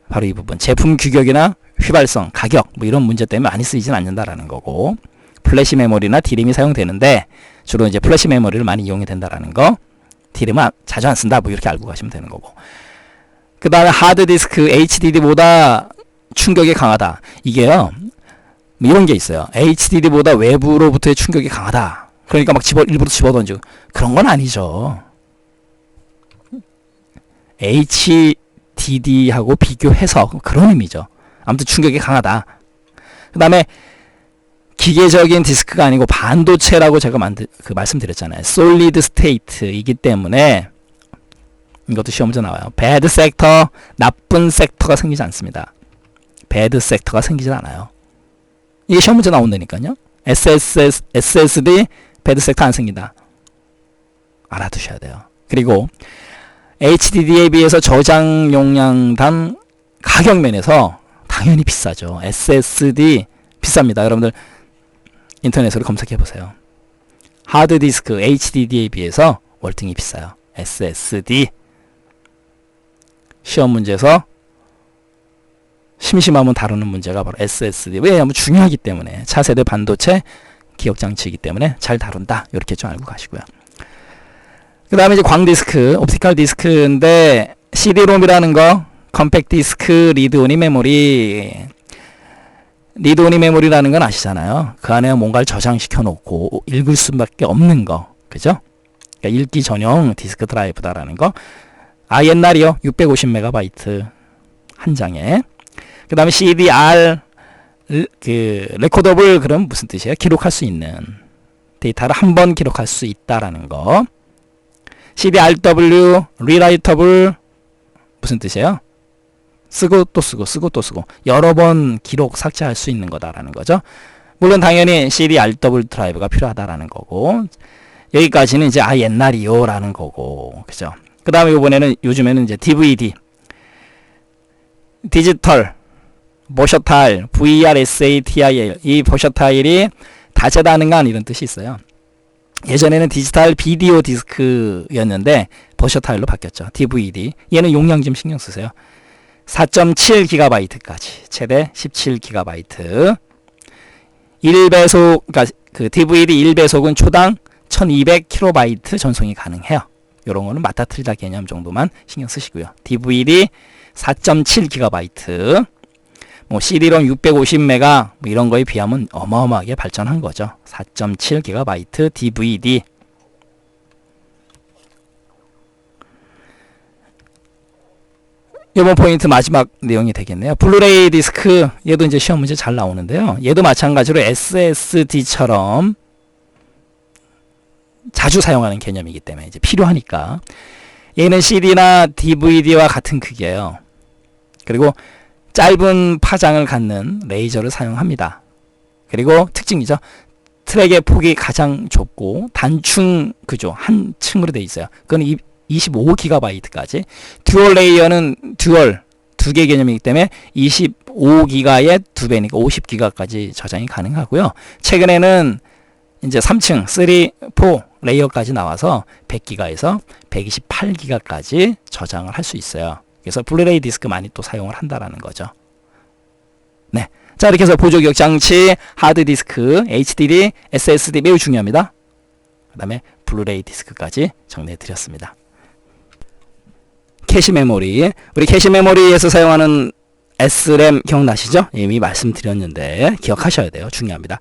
바로 이 부분. 제품 규격이나 휘발성, 가격 뭐 이런 문제 때문에 많이 쓰이진 않는다라는 거고 플래시 메모리나 D램이 사용되는데 주로 이제 플래시 메모리를 많이 이용이 된다라는 거. D램은 자주 안 쓴다. 뭐 이렇게 알고 가시면 되는 거고. 그 다음에 하드디스크 HDD보다 충격이 강하다. 이게요. 이런 게 있어요. HDD보다 외부로부터의 충격이 강하다. 그러니까 막 일부러 집어던지고. 그런 건 아니죠. HDD하고 비교해서 그런 의미죠. 아무튼 충격이 강하다. 그 다음에 기계적인 디스크가 아니고 반도체라고 제가 말씀드렸잖아요. 솔리드 스테이트이기 때문에 이것도 시험 문제 나와요. 배드 섹터, 나쁜 섹터가 생기지 않습니다. 배드 섹터가 생기지 않아요. 이게 시험 문제 나온다니까요. SSD 배드 섹터 안 생긴다. 알아두셔야 돼요. 그리고 HDD에 비해서 저장 용량당 가격 면에서 당연히 비싸죠. SSD 비쌉니다. 여러분들 인터넷으로 검색해 보세요. 하드디스크 HDD에 비해서 월등히 비싸요. SSD 시험 문제에서 심심하면 다루는 문제가 바로 SSD. 왜냐하면 중요하기 때문에 차세대 반도체 기억장치이기 때문에 잘 다룬다. 이렇게 좀 알고 가시고요. 그 다음에 이제 광디스크, 옵티컬 디스크인데 CD롬이라는 거, 컴팩트 디스크, 리드오니 메모리. 리드오니 메모리라는 건 아시잖아요. 그 안에 뭔가를 저장시켜 놓고 읽을 수밖에 없는 거. 그죠? 그러니까 읽기 전용 디스크 드라이브다라는 거. 옛날이요. 650MB 한 장에. 그 다음에 CDR, 레코더블, 그럼 무슨 뜻이에요? 기록할 수 있는. 데이터를 한 번 기록할 수 있다라는 거. CDRW, 리라이터블, 무슨 뜻이에요? 쓰고 또 쓰고, 쓰고 또 쓰고. 여러 번 기록, 삭제할 수 있는 거다라는 거죠. 물론 당연히 CDRW 드라이브가 필요하다라는 거고. 여기까지는 이제, 옛날이요. 라는 거고. 그죠? 그 다음에 요즘에는 이제 DVD, 디지털, 버셔타일, VRSATIL, 이 버셔타일이 다재다능한 이런 뜻이 있어요. 예전에는 디지털 비디오 디스크였는데 버셔타일로 바뀌었죠. DVD. 얘는 용량 좀 신경 쓰세요. 4.7GB까지, 최대 17GB. 1배속, 그러니까 그 DVD 1배속은 초당 1200KB 전송이 가능해요. 요런 거는 맞다 틀리다 개념 정도만 신경 쓰시고요. DVD 4.7GB. 뭐 CD롬 650메가 뭐 이런 거에 비하면 어마어마하게 발전한 거죠. 4.7GB DVD. 이번 포인트 마지막 내용이 되겠네요. 블루레이 디스크, 얘도 이제 시험 문제 잘 나오는데요. 얘도 마찬가지로 SSD처럼 자주 사용하는 개념이기 때문에 이제 필요하니까. 얘는 CD나 DVD와 같은 크기예요. 그리고 짧은 파장을 갖는 레이저를 사용합니다. 그리고 특징이죠. 트랙의 폭이 가장 좁고 단층 구조, 한 층으로 되어 있어요. 그건 25GB까지. 듀얼 레이어는 듀얼 두 개 개념이기 때문에 25기가의 두 배니까 50기가까지 저장이 가능하고요. 최근에는 이제 3층, 3, 4 레이어까지 나와서 100기가에서 128기가까지 저장을 할 수 있어요. 그래서 블루레이 디스크 많이 또 사용을 한다라는 거죠. 네. 자, 이렇게 해서 보조기억 장치, 하드디스크, HDD, SSD 매우 중요합니다. 그 다음에 블루레이 디스크까지 정리해 드렸습니다. 캐시 메모리. 우리 캐시 메모리에서 사용하는 SRAM 기억나시죠? 이미 말씀드렸는데 기억하셔야 돼요. 중요합니다.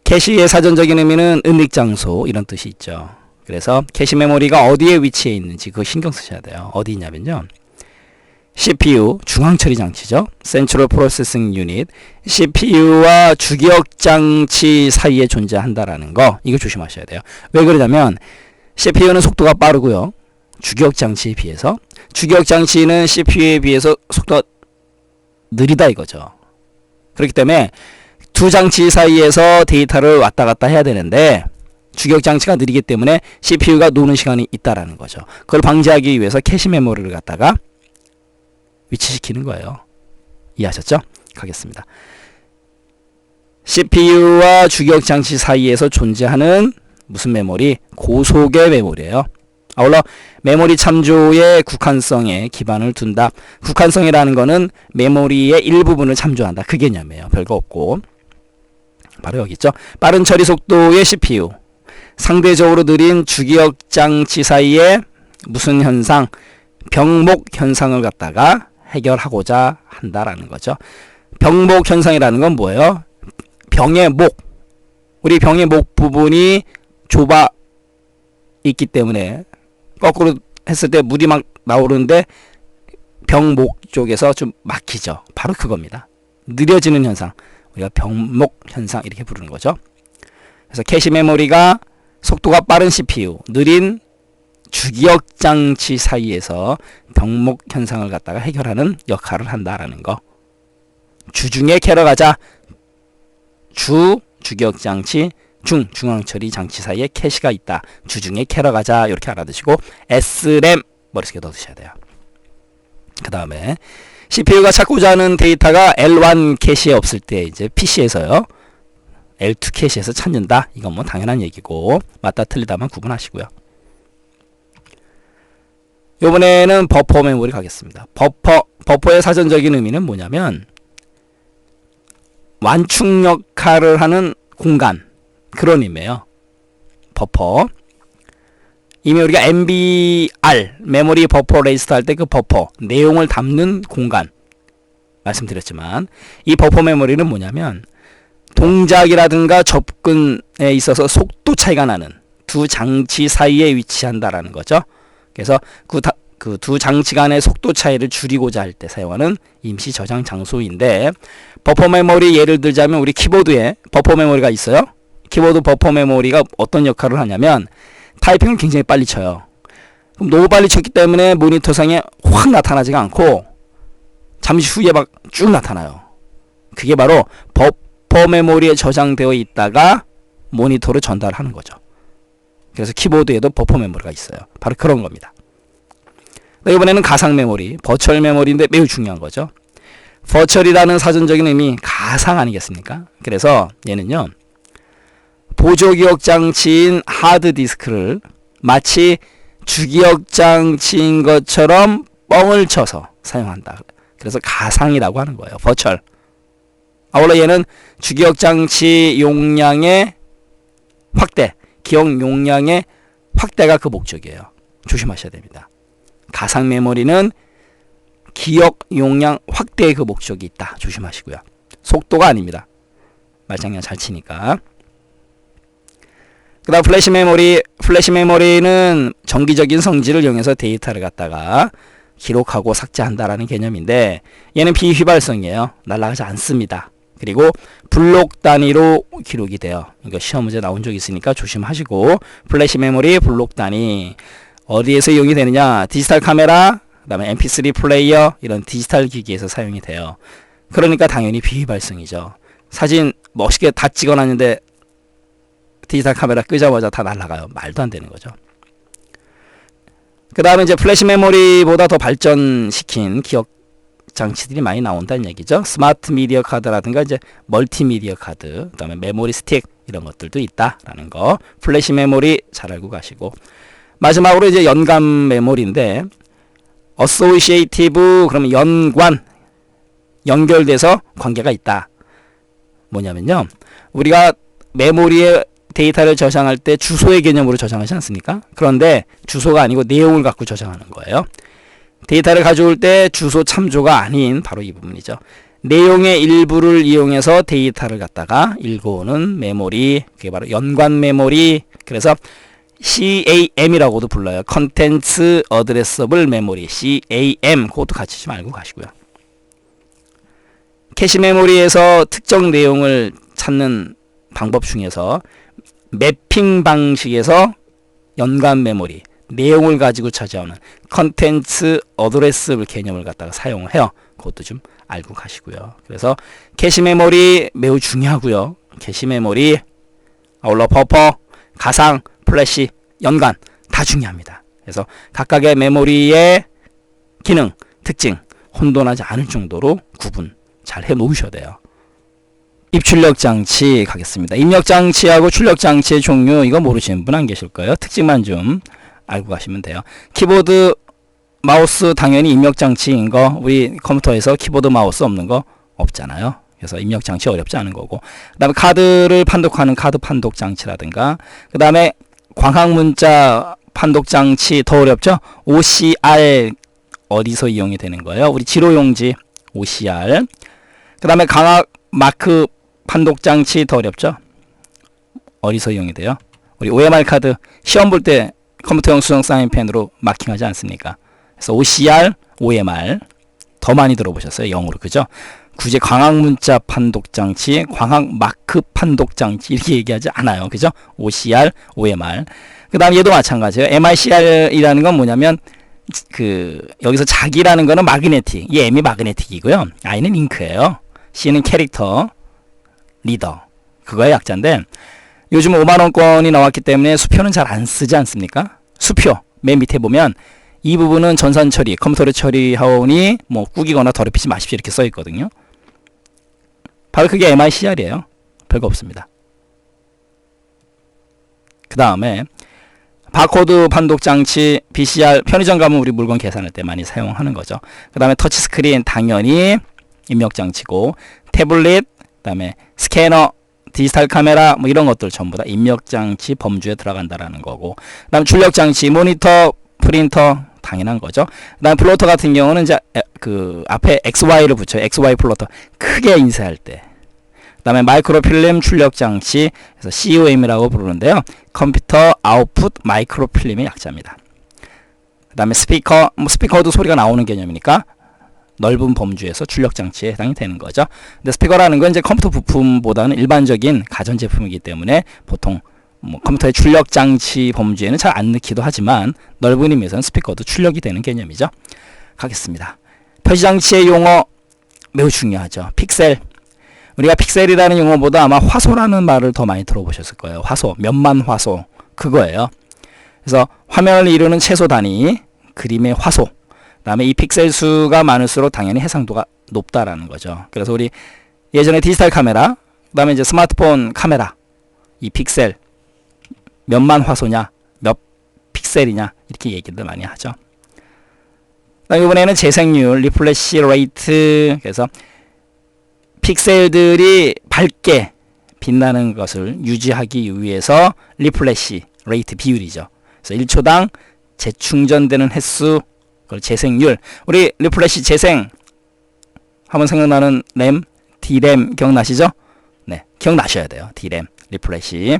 캐시의 사전적인 의미는 은닉 장소 이런 뜻이 있죠. 그래서 캐시 메모리가 어디에 위치해 있는지 그거 신경 쓰셔야 돼요. 어디 있냐면요. CPU, 중앙처리 장치죠. Central Processing Unit. CPU와 주기억 장치 사이에 존재한다라는 거, 이거 조심하셔야 돼요. 왜 그러냐면 CPU는 속도가 빠르고요. 주기억 장치에 비해서. 주기억 장치는 CPU에 비해서 속도가 느리다 이거죠. 그렇기 때문에 두 장치 사이에서 데이터를 왔다 갔다 해야 되는데 주기억 장치가 느리기 때문에 CPU가 노는 시간이 있다라는 거죠. 그걸 방지하기 위해서 캐시 메모리를 갖다가 위치시키는 거예요. 이해하셨죠? 가겠습니다. CPU와 주기억 장치 사이에서 존재하는 무슨 메모리? 고속의 메모리예요. 아울러 메모리 참조의 국한성에 기반을 둔다. 국한성이라는 거는 메모리의 일부분을 참조한다. 그 개념이에요. 별거 없고. 바로 여기 있죠. 빠른 처리 속도의 CPU. 상대적으로 느린 주기억 장치 사이에 무슨 현상? 병목 현상을 갖다가 해결하고자 한다라는 거죠. 병목 현상이라는 건 뭐예요? 병의 목. 우리 병의 목 부분이 좁아 있기 때문에 거꾸로 했을 때 물이 막 나오는데 병목 쪽에서 좀 막히죠. 바로 그겁니다. 느려지는 현상. 우리가 병목 현상 이렇게 부르는 거죠. 그래서 캐시 메모리가 속도가 빠른 CPU, 느린 주기억 장치 사이에서 병목 현상을 갖다가 해결하는 역할을 한다라는 거. 주중에 캐러가자. 주기억 장치, 중앙 처리 장치 사이에 캐시가 있다. 주중에 캐러가자. 이렇게 알아두시고 SRAM 머릿속에 넣어두셔야 돼요. 그 다음에 CPU가 찾고자 하는 데이터가 L1 캐시에 없을 때 이제 PC에서요. L2 캐시에서 찾는다. 이건 뭐 당연한 얘기고 맞다 틀리다만 구분하시고요. 이번에는 버퍼 메모리 가겠습니다. 버퍼의 사전적인 의미는 뭐냐면 완충 역할을 하는 공간, 그런 의미예요. 버퍼. 이미 우리가 MBR, 메모리 버퍼 레지스터 할 때 그 버퍼, 내용을 담는 공간 말씀드렸지만, 이 버퍼 메모리는 뭐냐면 동작이라든가 접근에 있어서 속도 차이가 나는 두 장치 사이에 위치한다라는 거죠. 그래서 그 두 장치 간의 속도 차이를 줄이고자 할 때 사용하는 임시 저장 장소인데, 버퍼 메모리 예를 들자면 우리 키보드에 버퍼 메모리가 있어요. 키보드 버퍼 메모리가 어떤 역할을 하냐면 타이핑을 굉장히 빨리 쳐요. 그럼 너무 빨리 쳤기 때문에 모니터상에 확 나타나지가 않고 잠시 후에 막 쭉 나타나요. 그게 바로 버퍼 메모리에 저장되어 있다가 모니터로 전달하는 거죠. 그래서 키보드에도 버퍼 메모리가 있어요. 바로 그런 겁니다. 이번에는 가상 메모리, 버추얼 메모리인데 매우 중요한 거죠. 버추얼이라는 사전적인 의미, 가상 아니겠습니까? 그래서 얘는요, 보조기억 장치인 하드디스크를 마치 주기억 장치인 것처럼 뻥을 쳐서 사용한다. 그래서 가상이라고 하는 거예요. 버추얼. 아울러 얘는 주기억 장치 용량의 확대, 기억 용량의 확대가 그 목적이에요. 조심하셔야 됩니다. 가상 메모리는 기억 용량 확대의 그 목적이 있다. 조심하시고요. 속도가 아닙니다. 말장난 잘 치니까. 그 다음 플래시 메모리. 플래시 메모리는 정기적인 성질을 이용해서 데이터를 갖다가 기록하고 삭제한다라는 개념인데 얘는 비휘발성이에요. 날아가지 않습니다. 그리고 블록 단위로 기록이 돼요. 이거 시험 문제 나온 적 있으니까 조심하시고 플래시 메모리 블록 단위 어디에서 이용이 되느냐? 디지털 카메라, 그 다음에 mp3 플레이어 이런 디지털 기기에서 사용이 돼요. 그러니까 당연히 비휘발성이죠. 사진 멋있게 다 찍어놨는데 디지털 카메라 끄자마자 다 날아가요. 말도 안 되는 거죠. 그 다음에 이제 플래시 메모리보다 더 발전시킨 기억 장치들이 많이 나온다는 얘기죠. 스마트 미디어 카드라든가 이제 멀티미디어 카드, 그 다음에 메모리 스틱 이런 것들도 있다라는 거. 플래시 메모리 잘 알고 가시고. 마지막으로 이제 연관 메모리인데 associative 그러면 연관 연결돼서 관계가 있다. 뭐냐면요. 우리가 메모리에 데이터를 저장할 때 주소의 개념으로 저장하지 않습니까? 그런데 주소가 아니고 내용을 갖고 저장하는 거예요. 데이터를 가져올 때 주소 참조가 아닌 바로 이 부분이죠. 내용의 일부를 이용해서 데이터를 갖다가 읽어오는 메모리, 그게 바로 연관 메모리. 그래서 CAM이라고도 불러요. Contents Addressable Memory, CAM. 그것도 같이 좀 알고 가시고요. 캐시 메모리에서 특정 내용을 찾는 방법 중에서 매핑 방식에서 연관 메모리, 내용을 가지고 찾아오는 컨텐츠 어드레스블 개념을 갖다가 사용을 해요. 그것도 좀 알고 가시고요. 그래서 캐시 메모리 매우 중요하고요. 캐시 메모리, 아울러 버퍼, 가상, 플래시, 연관 다 중요합니다. 그래서 각각의 메모리의 기능, 특징 혼돈하지 않을 정도로 구분 잘 해 놓으셔야 돼요. 입출력 장치 가겠습니다. 입력 장치하고 출력 장치의 종류 이거 모르시는 분 안 계실 거예요. 특징만 좀 알고 가시면 돼요. 키보드, 마우스 당연히 입력 장치인 거 우리 컴퓨터에서 키보드, 마우스 없는 거 없잖아요. 그래서 입력 장치 어렵지 않은 거고. 그다음에 카드를 판독하는 카드 판독 장치라든가 그 다음에 광학 문자 판독 장치 더 어렵죠? OCR 어디서 이용이 되는 거예요? 우리 지로용지 OCR. 그 다음에 광학 마크 판독 장치 더 어렵죠? 어디서 이용이 돼요? 우리 OMR 카드 시험 볼 때 컴퓨터용 수정 사인펜으로 마킹하지 않습니까? 그래서 OCR, OMR 더 많이 들어보셨어요. 영어로 그죠? 굳이 광학 문자 판독 장치, 광학 마크 판독 장치 이렇게 얘기하지 않아요. 그죠? OCR, OMR. 그 다음 얘도 마찬가지예요. MICR이라는 건 뭐냐면 여기서 자기라는 거는 마그네틱, 이 M이 마그네틱이고요. I는 잉크예요. C는 캐릭터, 리더. 그거의 약자인데 요즘 5만원권이 나왔기 때문에 수표는 잘 안 쓰지 않습니까? 수표 맨 밑에 보면 이 부분은 전산 처리, 컴퓨터로 처리하오니 뭐 꾸기거나 더럽히지 마십시오 이렇게 써 있거든요. 바로 그게 MICR이에요. 별거 없습니다. 그 다음에 바코드 판독 장치, BCR, 편의점 가면 우리 물건 계산할 때 많이 사용하는 거죠. 그 다음에 터치스크린 당연히 입력 장치고, 태블릿, 그 다음에 스캐너, 디지털 카메라 뭐 이런 것들 전부 다 입력 장치 범주에 들어간다라는 거고, 그 다음 출력 장치, 모니터, 프린터 당연한 거죠. 그 다음 플로터 같은 경우는 이제 앞에 XY를 붙여요. XY 플로터 크게 인쇄할 때. 그 다음에 마이크로필름 출력 장치, 그래서 COM이라고 부르는데요. 컴퓨터 아웃풋 마이크로필름의 약자입니다. 그 다음에 스피커, 스피커도 소리가 나오는 개념이니까 넓은 범주에서 출력 장치에 해당이 되는 거죠. 근데 스피커라는 건 이제 컴퓨터 부품보다는 일반적인 가전제품이기 때문에 보통 컴퓨터의 출력 장치 범주에는 잘 안 넣기도 하지만 넓은 의미에서는 스피커도 출력이 되는 개념이죠. 가겠습니다. 표시장치의 용어 매우 중요하죠. 픽셀. 우리가 픽셀이라는 용어보다 아마 화소라는 말을 더 많이 들어보셨을 거예요. 화소, 몇만 화소 그거예요. 그래서 화면을 이루는 최소 단위, 그림의 화소. 그 다음에 이 픽셀 수가 많을수록 당연히 해상도가 높다라는 거죠. 그래서 우리 예전에 디지털 카메라, 그 다음에 이제 스마트폰 카메라, 이 픽셀 몇만 화소냐, 몇 픽셀이냐 이렇게 얘기를 많이 하죠. 이번에는 재생률, 리플래시 레이트. 그래서 픽셀들이 밝게 빛나는 것을 유지하기 위해서 리플래시 레이트 비율이죠. 그래서 1초당 재충전되는 횟수 그걸 재생률. 우리 리플래시 재생 하면 생각나는 램, D램 기억나시죠? 네, 기억나셔야 돼요. D램, 리플래시.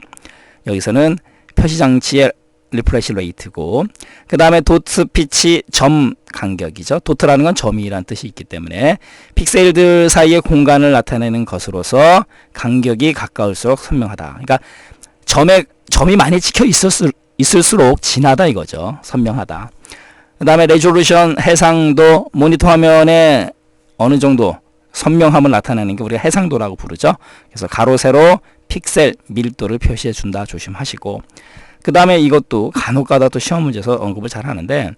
여기서는 표시장치의 리프레시 레이트고, 그 다음에 도트 피치 점 간격이죠. 도트라는 건 점이라는 뜻이 있기 때문에 픽셀들 사이의 공간을 나타내는 것으로서 간격이 가까울수록 선명하다. 그러니까 점이 많이 찍혀 있을수록 진하다 이거죠. 선명하다. 그 다음에 레졸루션 해상도, 모니터 화면에 어느 정도 선명함을 나타내는 게 우리가 해상도라고 부르죠. 그래서 가로 세로 픽셀 밀도를 표시해 준다. 조심하시고, 그 다음에 이것도 간혹가다 또 시험 문제에서 언급을 잘 하는데,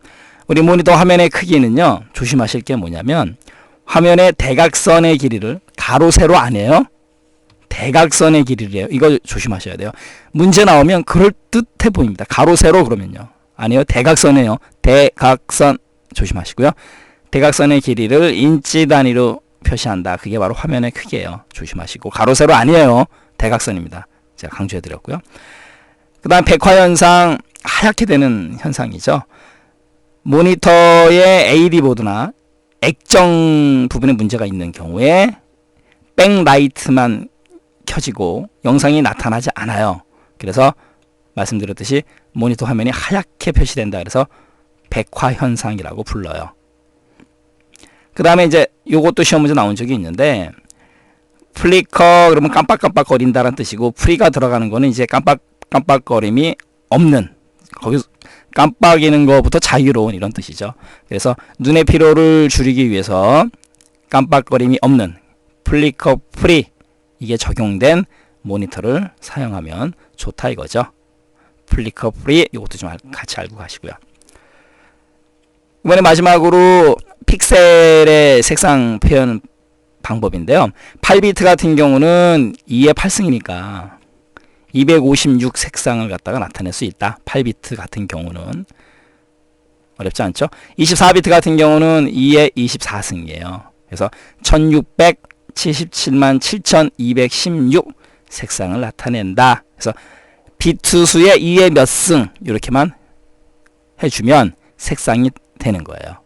우리 모니터 화면의 크기는요, 조심하실 게 뭐냐면 화면의 대각선의 길이를 가로 세로 아니에요. 대각선의 길이래요. 이거 조심하셔야 돼요. 문제 나오면 그럴듯해 보입니다. 가로 세로 그러면요, 아니에요. 대각선이에요. 대각선 조심하시고요. 대각선의 길이를 인치 단위로 표시한다. 그게 바로 화면의 크기예요. 조심하시고, 가로 세로 아니에요. 대각선입니다. 제가 강조해 드렸고요. 그 다음 백화현상, 하얗게 되는 현상이죠. 모니터의 AD보드나 액정 부분에 문제가 있는 경우에 백라이트만 켜지고 영상이 나타나지 않아요. 그래서 말씀드렸듯이 모니터 화면이 하얗게 표시된다. 그래서 백화현상이라고 불러요. 그 다음에 이제 요것도 시험 문제 나온 적이 있는데, 플리커 그러면 깜빡깜빡거린다는 뜻이고, 프리가 들어가는 거는 이제 깜빡거림이 없는, 거기서 깜빡이는 것부터 자유로운 이런 뜻이죠. 그래서 눈의 피로를 줄이기 위해서 깜빡거림이 없는 플리커 프리, 이게 적용된 모니터를 사용하면 좋다 이거죠. 플리커 프리, 이것도 좀 같이 알고 가시고요. 이번에 마지막으로 픽셀의 색상 표현 방법인데요. 8비트 같은 경우는 2의 8승이니까 256 색상을 갖다가 나타낼 수 있다. 8비트 같은 경우는 어렵지 않죠. 24비트 같은 경우는 2의 24승이에요. 그래서 1677만 7216 색상을 나타낸다. 그래서 비트 수의 2의 몇 승 이렇게만 해주면 색상이 되는 거예요.